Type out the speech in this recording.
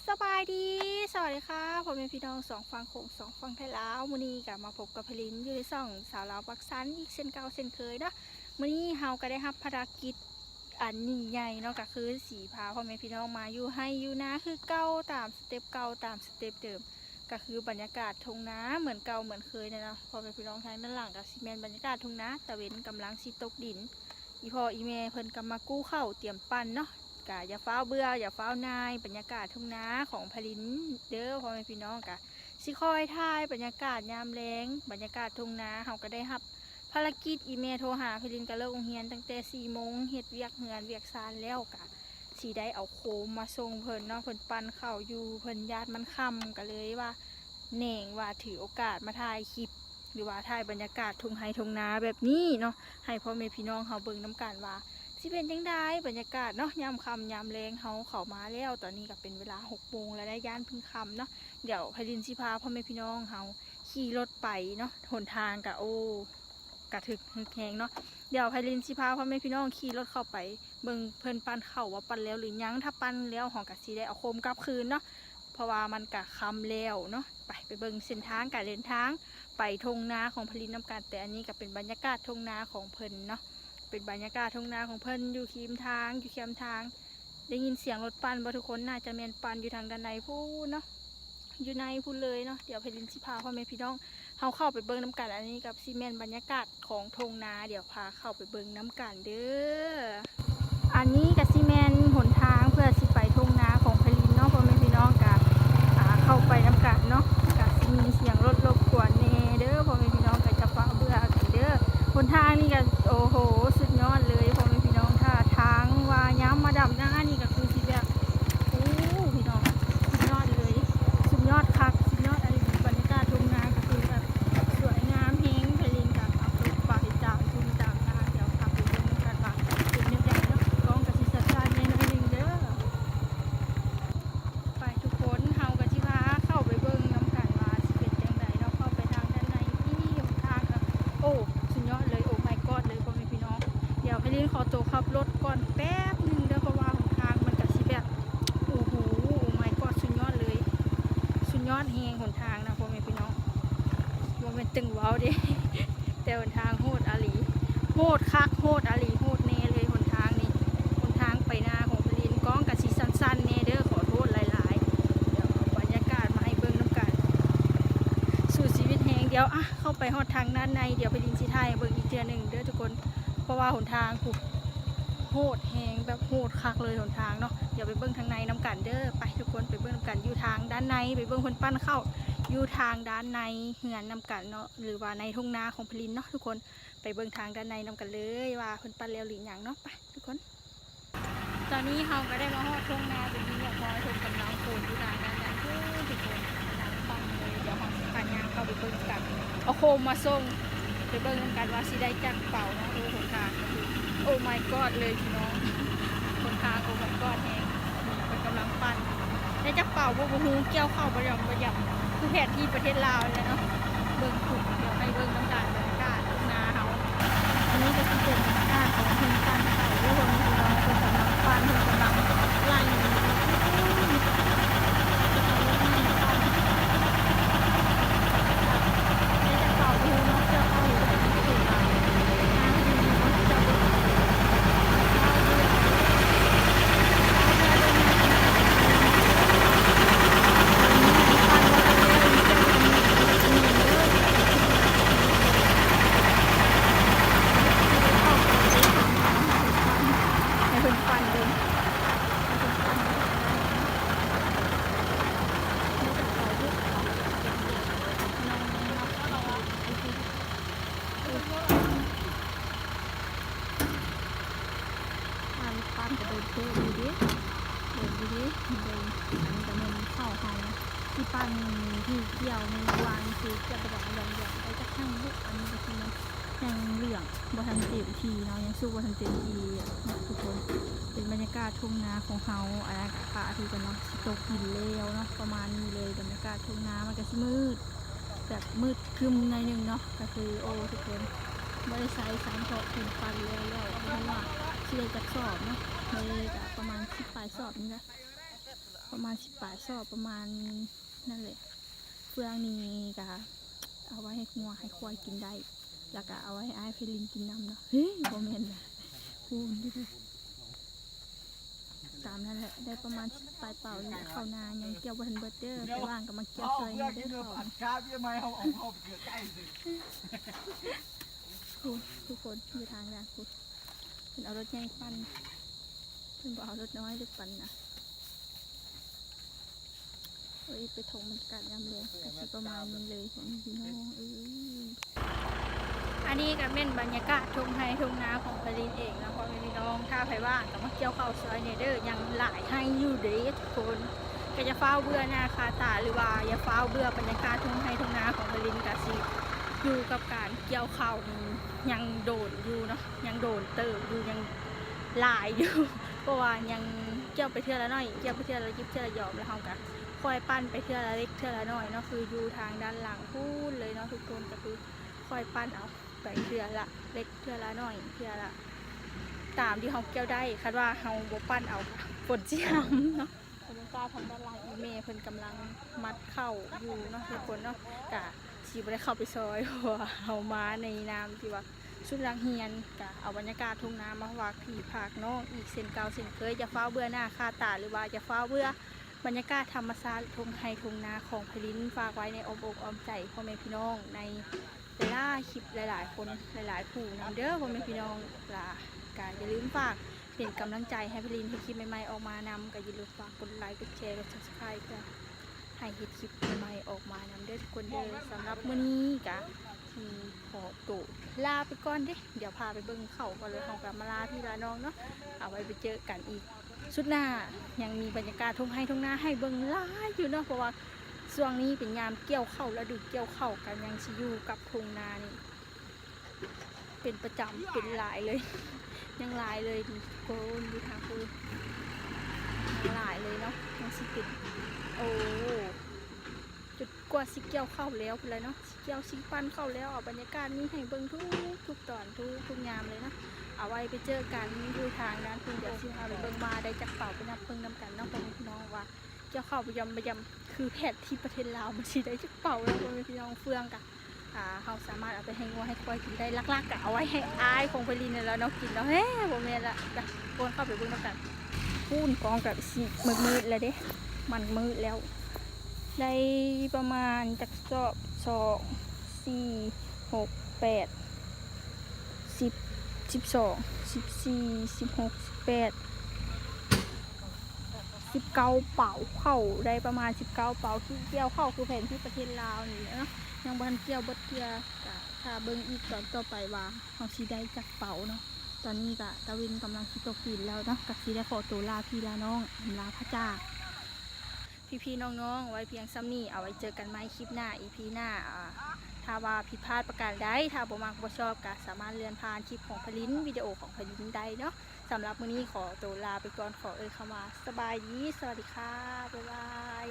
สบายดีสวัสดีค่ะผมเป็นพี่น้องสองฝั่งโขงสองฝั่งไทยลาวมื้อนี้กลับมาพบกับพลินอยู่ในช่องสาวลาวปักซันอีกเช่นเก่าเช่นเคยเนาะมื้อนี้เฮาก็ได้รับภารกิจอันยิ่งใหญ่เนาะก็คือสีพาพ่อแม่พี่น้องมาอยู่ให้อยู่นะคือเก่าตามสเต็ปเก่าตามสเต็ปเดิมก็คือบรรยากาศทุ่งนาเหมือนเก่าเหมือนเคยเนาะพ่อแม่พี่น้องทางด้านหลังกับซีเมนต์บรรยากาศทุ่งนาตะเวนกำลังสิตกดินอีพ่ออีแม่เพิ่นกำมากู้เข้าเตรียมปั้นเนาะกะอย่าฟ้าวเบื่ออย่าฟ้าวนายบรรยากาศทุ่งนาของพลินเด้อพ่อแม่พี่น้องกะสิคอยถ่ายบรรยากาศยามแล้งบรรยากาศทุ่งนาเฮาก็ได้รับภารกิจอีเมลโทรหาพลินก็เลิกโรงเรียนตั้งแต่4 โมงเฮ็ดเวียกเฮือนเวียกซานแล้วกะสิได้เอาโคมมาส่งเพิ่นเนาะเพิ่นปั่นข้าวอยู่เพิ่นญาติมันค่ำก็เลยว่าแหน่งว่าถือโอกาสมาถ่ายคลิปหรือว่าถ่ายบรรยากาศทุ่งไร่ทุ่งนาแบบนี้เนาะให้พ่อแม่พี่น้องเฮาเบิ่งน้ำกันว่าสิเป็นจังไดบรรยากาศเนาะยามค่ำยามแลงเฮาเข้ามาแล้วตอนนี้ก็เป็นเวลา6 โมงแล้วได้ย่านพึ่งค่ำเนาะเดี๋ยวพลินสิพาพ่อแม่พี่น้องเฮาขี่รถไปเนาะหนทางก็กะถึกแหงเนาะเดี๋ยวไพลินสิพาพ่อแม่พี่น้องขี่รถเข้าไปเบิ่งเพิ่นปั้นเข่าว่าปั้นแล้วหรือยังถ้าปั้นแล้วของกะสีได้เอาโคมกลับคืนเนาะเพราะว่ามันกะคำแล้วเนาะไปเบิ่งเส้นทางการเดินทางไปทงนาของพลินน้ำกันแต่อันนี้ก็เป็นบรรยากาศทงนาของเพิ่นเนาะเป็นบรรยากาศทงนาของเพิ่นอยู่คีมทางอยู่แคมทางได้ยินเสียงรถปั้นบ่ทุกคนน่าจะแม่นปั้นอยู่ทางด้านในพูดเนาะอยู่ในพูดเลยเนาะเดี๋ยวไพลินสิพาพ่อแม่พี่น้องเขาเข้าไปเบิ้งน้ำกันอันนี้กับซีเมนต์บรรยากาศของทงนาเดี๋ยวพาเข้าไปเบิ้งน้ำกันเด้ออันนี้กับซีเมนต์หนทางเพื่อสิไปทงนาของพลินเนาะพ่อแม่พี่น้องกับเข้าไปน้ำกันเนาะกับมีเสียงรถรบกวนเน่เด้อพ่อแม่พี่น้องกับจะฟ้าเบื่อกันเด้อหนทางนี่กันโอ้โหสุดยอดเลยพ่อแม่พี่น้องถ้าทางว่าย้ำมาดำหน้านี่ก็คือสิแบบโอ้พี่น้องสุดยอดเลยสุดยอดคักสุดยอดอะไรบรรยากาศทงนาก็คือแบบสวยงามเฮงพลินกับขับรถไปจากทุ่งจากนาเดี๋ยวขับไปเบิ่งกันว่าเป็นยังไงเนาะกองกับสิสัตว์ชาติในหนึ่งเด้อไปทุกคนเฮากับที่ว่าเข้าไปเบิ่งน้ำกันว่าสิเป็นจังไดเนาะเข้าไปทางด้านในที่ทางครับโอ้สุดยอดเลยโอ้ my god เลยพ่อแม่พี่น้องเดี๋ยวพลินขอตัวขับรถก่อนแป๊บนึงเด้อเพราะว่าทางมันกับสิแบบโอ้โหโอ้ my god สุดยอดเลยสุดยอดเฮงหนทางนะพ่อแม่พี่น้องว่าเป็นตึงว้าวเด้ แต่หนทางโหดอาลีโหดคักโหดอาลีโหดเน่เลยหนทางนี่หนทางไปนาของพลินก้องกับสีสั้นๆเน่เด้อขอโทษหลายๆเดี๋ยวเอาบรรยากาศมาให้เบิ่งน้ำกันสู่ชีวิตแหงเดี๋ยวเข้าไปหอดทางด้านในเดี๋ยวพลินสิถ่ายเบิ่งอีกเทื่อหนึ่งเด้อทุกคนเพราะว่าหนทางผูกโหดแหงแบบโหดคักเลยหนทางเนาะเดี๋ยวไปเบิ่งทางในน้ำกันเด้อไปทุกคนไปเบิ่งน้ำกันอยู่ทางด้านในไปเบิ่งคนปั้นเข้าอยู่ทางด้านในเหือนนำกันเนาะหรือว่าในทุ่งนาของพลินเนาะทุกคนไปเบิ่งทางด้านในนำกันเลยว่าคนปั้นแล้วหรือยังเนาะไปทุกคนตอนนี้เราก็ได้มาฮอดทุ่งนาเป็นที่เรียบร้อยชมกำลังโขนอยู่ทางด้านนั้นทุกคนทางปั้นเลยเดี๋ยวเราจะพายางเข้าไปเบิ่งกันเอาโคมมาส่งไปเบิ่งกันว่าสิได้จักเป่าเนาะดูหนทางก็คือโอ้ my god เลยพี่น้องคนทางโอ้ my god แฮงเป็นกำลังปั้นได้จักเป่าบ่ฮู้เกี่ยวเข้าบ่ยอมคือแผนที่ประเทศลาวเลยเนาะเบิ่งถูกเดี๋ยวให้เบิ่งน้ำตาลบรรยากาศทุ่งนาเขาอันนี้ก็คือเป็นบรรยากาศของทุ่งปั้นเขาทุกคนพี่น้องเป็นกำลังปั้นเป็นกำลังไล่ปั้นกระโดดเตะดูดิเดินดูดิเดินอันนี้ก็มันเข้าเขาที่ปั้นที่เกี่ยวในวางคือจะกระบอกเหลืองๆไปจะข้างบุกอันนี้ก็คือมันยังเหลืองบทันเต็มทีเนาะยังสู้บทันเต็มทีทุกคนเป็นบรรยากาศทุ่งนาของเขาอากาศป่าที่กันเนาะตกหินเลวเนาะประมาณนี้เลยบรรยากาศทุ่งนามันก็มืดแบบมืดครึมในหนึ่งเนาะก็คือโอ้ทุกคนไม่ได้ใช้สารเพาะเป็นฟันแล้วเพราะว่าเชื่อจากสอบเนาะเลยประมาณ10 ปลายสอบนี่แหละประ ประมาณ18 ซอบประมาณนั่นเลยเฟืองนี้ก็เอาไว้ให้งัวให้ควายกินได้แล้วก็เอาไว้ให้อ้ายเพลินกินน้ำเนาะเฮ้ยโมเมนต์นะพูดดิตามนั่นแหละได้ประมาณปลายเป่าเลยเข้านายังเกี่ยวบันเบิร์ดเดอร์ไปว่างกับมาเกี่ยวซอยนี่เด้อเขาทุกคนอยู่ทางด้านคุณเป็นเอารถใหญ่ปั่นเป็นบอกเอารถน้อยเล็กปั่นนะไปถงมันกัดยำเลยกะทิประมาณนี้เลยของพี่น้องอันนี้ก็เป็นบรรยากาศทุ่งไร่ทุ่งนาของพลินเองนะพ่อแม่พี่น้องถ้าใครว่างก็มาเกี่ยวข้าวซอยเนเดอร์ยังหลายให้อยู่เด้ทุกคนก็จะเฝ้าเบื่อหน้าคาตาหรือว่าอย่าเฝ้าเบื่อบรรยากาศทุ่งไร่ทุ่งนาของพลินกะสิอยู่กับการเกี่ยวข้าวนี้ยังโดนอยู่เนาะยังโดนเติบอยู่ยังหลายอยู่เพราะว่ายังเกี่ยวไปเทื่อละน้อยเกี่ยวไปเทื่อละยิบเทื่อละยอมแล้วเขากันคอยปั้นไปเทื่อละเล็กเทื่อละน้อยเนาะคืออยู่ทางด้านหลังพูดเลยเนาะทุกคนก็คือคอยปั้นเอาไปเทื่อละเล็กเทื่อละน้อยเทื่อละตามที่เขาเกี่ยวได้คาดว่าเขาบปั้นเอาฝนจี้ห้ำเนาะบรรยากาศทางด้านหลังอีเมย์เพิ่นกำลังมัดเข้าอยู่เนาะทุกคนเนาะกะชีบได้เข้าไปซอยเพราะว่าเอามาในน้ำที่ว่าชุดลังเฮียนกะเอาบรรยากาศทุ่งนามาฝากพี่ผากน้องอีกเส้นเก่าเส้นเคยจะเฝ้าเบื่อหน้าคาตาหรือว่าจะเฝ้าเบื่อบรรยากาศธรรมชาติทุ่งไร่ทุ่งนาของพลินฝากไว้ในอ้อมอกอ้อมใจพ่อแม่พี่น้องในเวลาคลิปหลายๆคนหลายๆผู้นำเด้อพ่อแม่พี่น้องล่ะกะอย่าลืมฝากเป็นกำลังใจให้พลินให้คลิปใหม่ๆออกมานำก็อย่าลืมฝากกดไลค์กดแชร์กด subscribe เพื่อให้เห็นคลิปใหม่ๆออกมานำเด้อทุกคนเด้อสำหรับมื้อนี้กะขอตัวลาไปก่อนเด้เดี๋ยวพาไปเบิ่งเขาก่อนเลยเขากลับมาลาพี่ลาน้องเนาะเอาไว้ไปเจอกันอีกชุดหน้ายังมีบรรยากาศทุ่งไร่ทุ่งนาให้เบิ่งหลายอยู่เนาะเพราะว่าช่วงนี้เป็นยามเกี่ยวข้าวแล้วดูเกี่ยวข้าวกันยังชิอยู่กับทุ่งนานี่เป็นประจำเป็นหลายเลยยังหลายเลยดิโกนดูทางคือหลายเลยเนาะยังสิเป็นโอ้จุดกว่าสิเกี่ยวเข้าแล้วไปเลยเนาะสิเกี่ยวสิปั้นเข้าแล้วเอาบรรยากาศนี้ให้เบิ่งทุกตอนทุกยามเลยนะเอาไว้ไปเจอกันดูทางด้านคุณเดี๋ยวสิพาไปเบิ่งมาได้จากเป่าไปนับเบิ่งนำกันน้องพี่น้องว่าเกี่ยวเข้าไปยำคือแผดที่ประเทศลาวมันสิได้จากเป่าแล้วพี่น้องเฟืองกันเขาสามารถเอาไปให้งัวให้ควายกินได้ลักๆกับเอาไว้ให้อายของไปลินแล้วเนาะกินแล้วเฮ้ยโมเมนต์ละโอนเข้าไปเบิ่งนำกันพูนกองกับสีมืดแล้วเด้มันมืดแล้วได้ประมาณจาก19 เป่าเข้าได้ประมาณ19 เป่าที่เกี่ยวเข้าคือแผนที่ประเทศลาวนี่เนาะยังบ้านเกี่ยวบดเกี่ยวถ้าเบิ่งอีกตอนต่อไปว่าเขาสิได้จากเป่าเนาะตอนนี้กะตะวินกำลังคิดตกดินแล้วเนาะกับสิได้ขอตัวลาพี่ลาน้องลาพระจ่าพี่ๆน้องๆไว้เพียงซ้ำนี่เอาไว้เจอกันใหม่คลิปหน้าอีพีหน้าถ้าว่าผิดพลาดประการใดถ้าบ่มักบ่ชอบก็สามารถเลื่อนผ่านคลิปของพลินวิดีโอของพลินได้เนาะสำหรับมื้อนี้ขอตัวลาไปก่อนขอคำว่าสบายดีสวัสดีค่ะบ๊ายบาย